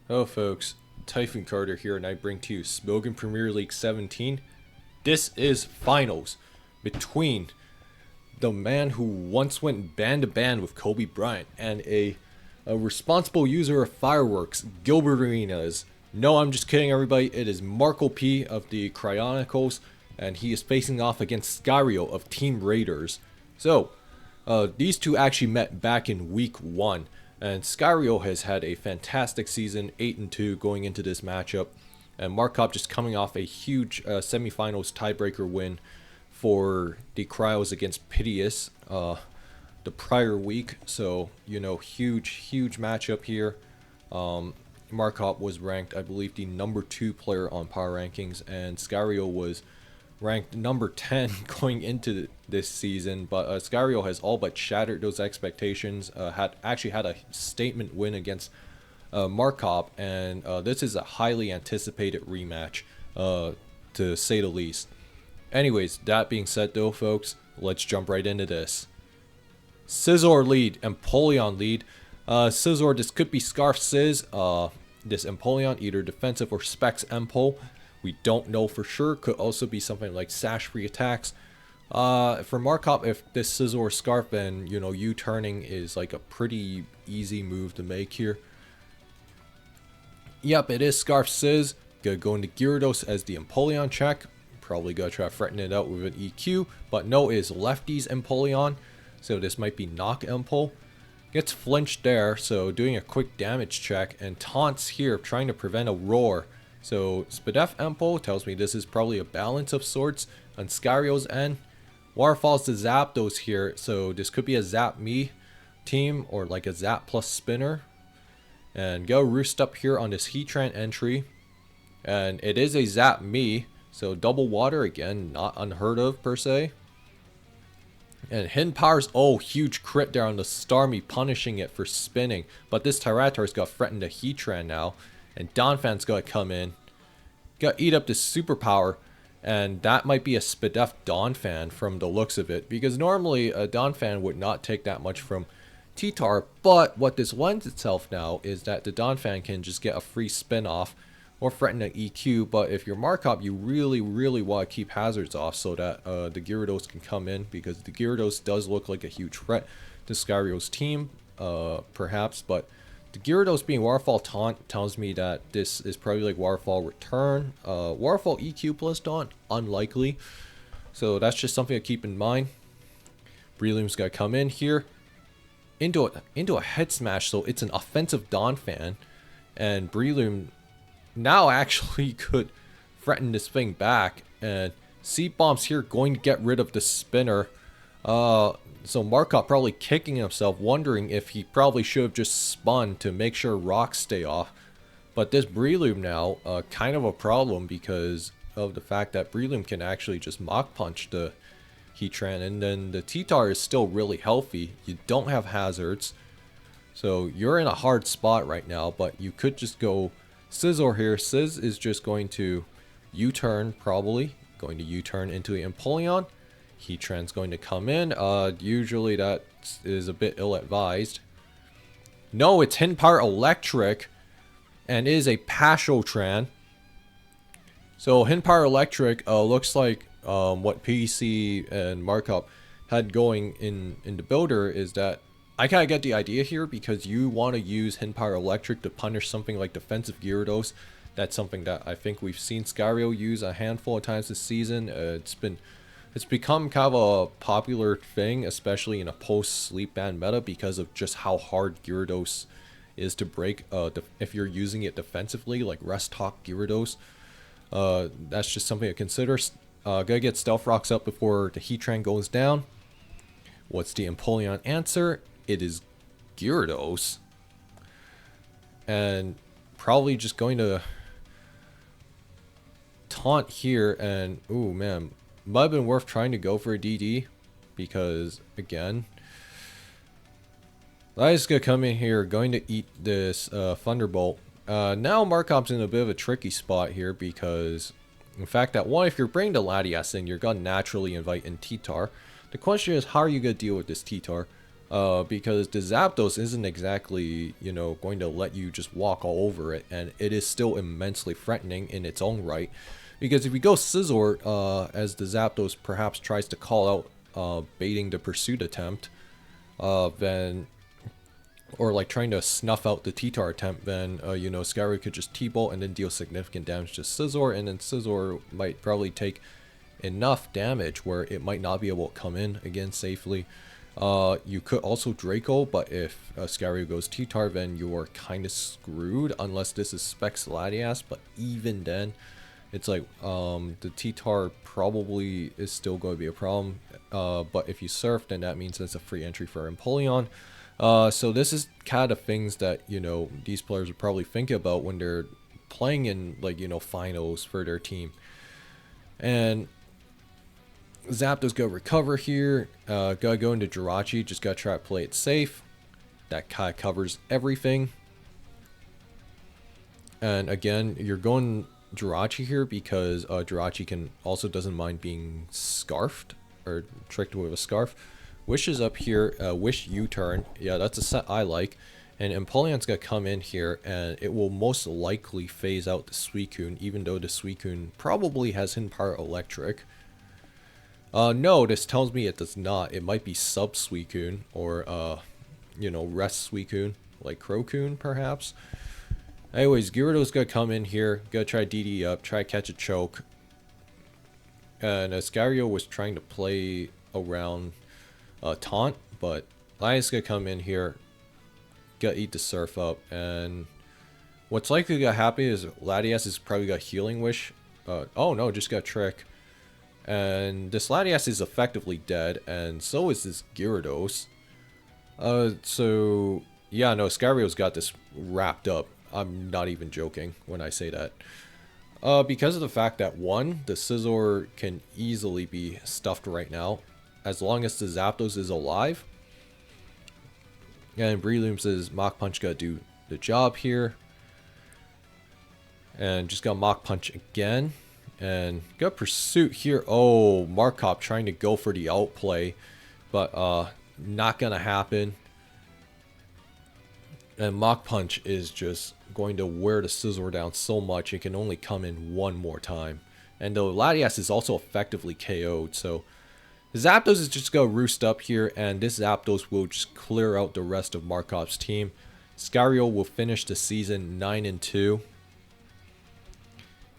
Hello folks, Typhoon Carter here, and I bring to you Smogon Premier League 17. This is finals between the man who once went band to band with Kobe Bryant and a responsible user of fireworks, Gilbert Arenas. No, I'm just kidding everybody, it is Marcop of the Cryonicles, and he is facing off against Skyrio of Team Raiders. So, these two actually met back in week 1. And Skyrio has had a fantastic season, 8-2 going into this matchup. And Marcop just coming off a huge semifinals tiebreaker win for the Cryos against Piteous the prior week. So, huge matchup here. Marcop was ranked, I believe, the number 2 player on power rankings, and Skyrio was ranked number 10 going into this season, but Skyrio has all but shattered those expectations. Had a statement win against Marcop, and this is a highly anticipated rematch, to say the least. Anyways, that being said though, folks, let's jump right into this. Scizor lead, Empoleon lead. Scizor, this could be Scarf Sizz. This Empoleon, either defensive or Specs Empo. We don't know for sure. Could also be something like sash free attacks. For Marcop, if this Scizor Scarf, then U-turning is like a pretty easy move to make here. Yep, it is Scarf Sizz. Gonna go into Gyarados as the Empoleon check. Probably gonna try to threaten it out with an EQ, but no, it is Lefty's Empoleon, so this might be Knock Empo. Gets flinched there, so doing a quick damage check, and taunts here, trying to prevent a roar. So Spadef Empo tells me this is probably a balance of sorts on Skyrio's end. Waterfall's to Zapdos here, so this could be a Zap Me team or like a Zap plus Spinner. And go Roost up here on this Heatran entry. And it is a Zap Me, so double water again, not unheard of per se. And Hidden Powers, oh, huge crit there on the Starmie, punishing it for spinning. But this Tyranitar's got threatened to Heatran now. And Donphan's gotta come in. Gotta eat up this superpower. And that might be a Spadef Donphan from the looks of it. Because normally a Donphan would not take that much from T-Tar. But what this lends itself now is that the Donphan can just get a free spin off. Or threaten an EQ. But if you're Marcop, you really want to keep hazards off so that the Gyarados can come in. Because the Gyarados does look like a huge threat to Skyrio's team. Perhaps. But the Gyarados being Waterfall Taunt tells me that this is probably like Waterfall Return. Waterfall EQ plus Taunt, unlikely. So that's just something to keep in mind. Breloom's got to come in here. Into a head smash, so it's an offensive Donphan. And Breloom now actually could threaten this thing back. And Seed Bomb's here going to get rid of the spinner. So Marcop probably kicking himself, wondering if he probably should have just spun to make sure rocks stay off. But this Breloom now, kind of a problem because of the fact that Breloom can actually just Mach Punch the Heatran. And then the T-Tar is still really healthy. You don't have hazards. So you're in a hard spot right now, but you could just go Scizor here. Sizz is just going to U-turn probably. Going to U-turn into an Empoleon. Heatran's going to come in. Usually that is a bit ill-advised. No, it's Hidden Power Electric. And is a Pashotran. So Hidden Power Electric looks like what PC and Marcop had going in the builder is that I kind of get the idea here because you want to use Hidden Power Electric to punish something like defensive Gyarados. That's something that I think we've seen Skyrio use a handful of times this season. It's become kind of a popular thing, especially in a post-sleep ban meta because of just how hard Gyarados is to break if you're using it defensively, like Rest Talk Gyarados. That's just something to consider. Gotta get Stealth Rocks up before the Heatran goes down. What's the Empoleon answer? It is Gyarados. And probably just going to taunt here and, ooh man, might have been worth trying to go for a DD because, again, Liza's gonna come in here, going to eat this Thunderbolt. Now Marcop's in a bit of a tricky spot here because, in fact, that one, if you're bringing the Latias in, you're gonna naturally invite in T-Tar. The question is, how are you gonna deal with this T-Tar? because the Zapdos isn't exactly, you know, going to let you just walk all over it, and it is still immensely threatening in its own right. Because if you go Scizor, as the Zapdos perhaps tries to call out, baiting the pursuit attempt, then, or like trying to snuff out the T-Tar attempt, then, you know, Skyrio could just T-Bolt and then deal significant damage to Scizor, and then Scizor might probably take enough damage where it might not be able to come in again safely. You could also Draco, but if Skyrio goes T-Tar, then you're kind of screwed unless this is Specs Latias, but even then, it's like, the T-Tar probably is still going to be a problem, but if you Surf, then that means that's a free entry for Empoleon. So this is kind of things that, you know, these players would probably think about when they're playing in, like, you know, finals for their team. And Zapdos gotta recover here, gotta go into Jirachi, just gotta try to play it safe. That kind of covers everything. And again, you're going Jirachi here because Jirachi can also doesn't mind being scarfed or tricked with a scarf. Wish is up here, Wish U-turn, yeah, that's a set I like. And Empoleon's gonna come in here and it will most likely phase out the Suicune, even though the Suicune probably has Hidden Power Electric. No, this tells me it does not. It might be Sub Suicune or, you know, Rest Suicune, like Crocune perhaps. Anyways, Gyarados gonna come in here, gonna try DD up, try to catch a choke. And Skyrio was trying to play around Taunt, but Latias gonna come in here, gonna eat the Surf up, and what's likely gonna happen is Latias is probably got Healing Wish. Oh no, just got Trick. And this Latias is effectively dead, and so is this Gyarados. So yeah, no, Skyrio's got this wrapped up. I'm not even joking when I say that. Because of the fact that, one, the Scizor can easily be stuffed right now, as long as the Zapdos is alive. And Breloom says Mach Punch gotta do the job here. And just got Mach Punch again. And got Pursuit here. Oh, Marcop trying to go for the outplay, but not gonna happen. And Mach Punch is just going to wear the Scizor down so much it can only come in one more time. And the Latias is also effectively KO'd, so Zapdos is just going to roost up here, and this Zapdos will just clear out the rest of Marcop's team. Skyrio will finish the season 9-2.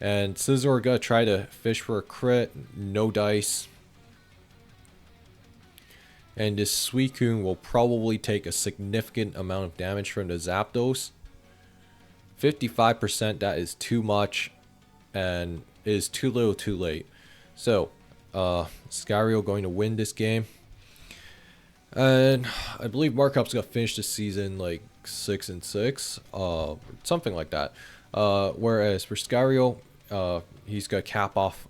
And Scizor gonna try to fish for a crit, no dice. And this Suicune will probably take a significant amount of damage from the Zapdos. 55%, that is too much, and is too little too late. So, Skyrio going to win this game. And I believe Marcop's gonna finish the season like 6-6, something like that. Whereas for Skyrio, he's gonna cap off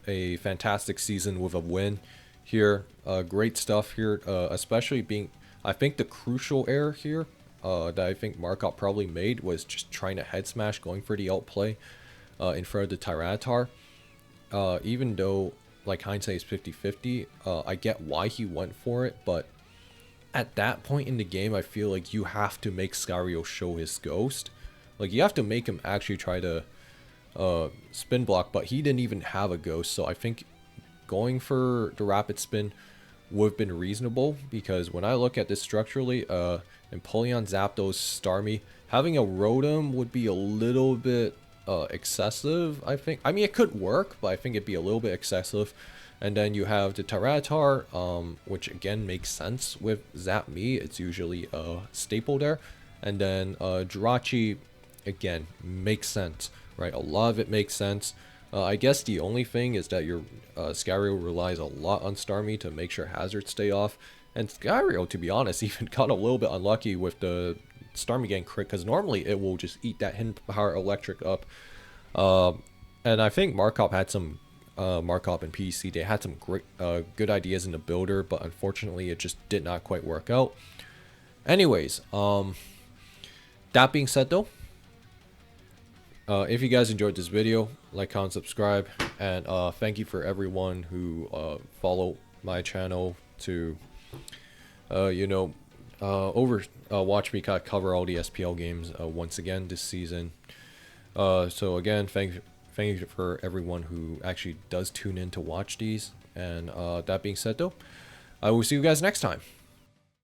a fantastic season with a win here. Great stuff here, especially being, I think the crucial error here that I think Marcop probably made was just trying to head smash, going for the outplay in front of the Tyranitar. Even though, like, hindsight is 50-50, I get why he went for it, but at that point in the game, I feel like you have to make Skyrio show his ghost. Like, you have to make him actually try to spin block, but he didn't even have a ghost, so I think going for the rapid spin would have been reasonable, because when I look at this structurally, Empoleon, Zapdos, Starmie, having a Rotom would be a little bit excessive, I think. I mean, it could work, but I think it'd be a little bit excessive. And then you have the Tyranitar, which again makes sense with Zap Me. It's usually a staple there. And then Jirachi, again, makes sense, right? A lot of it makes sense. I guess the only thing is that your Skyrio relies a lot on Starmie to make sure hazards stay off. And Skyrio, to be honest, even got a little bit unlucky with the Starmie getting crit, because normally it will just eat that Hidden Power Electric up. And I think Marcop had some, Marcop and PEC, they had some great, good ideas in the builder, but unfortunately it just did not quite work out. Anyways, that being said though, if you guys enjoyed this video, like, comment, subscribe, and thank you for everyone who follow my channel to, you know, watch me kind of cover all the SPL games once again this season. So again, thank you for everyone who actually does tune in to watch these. And that being said, though, I will see you guys next time.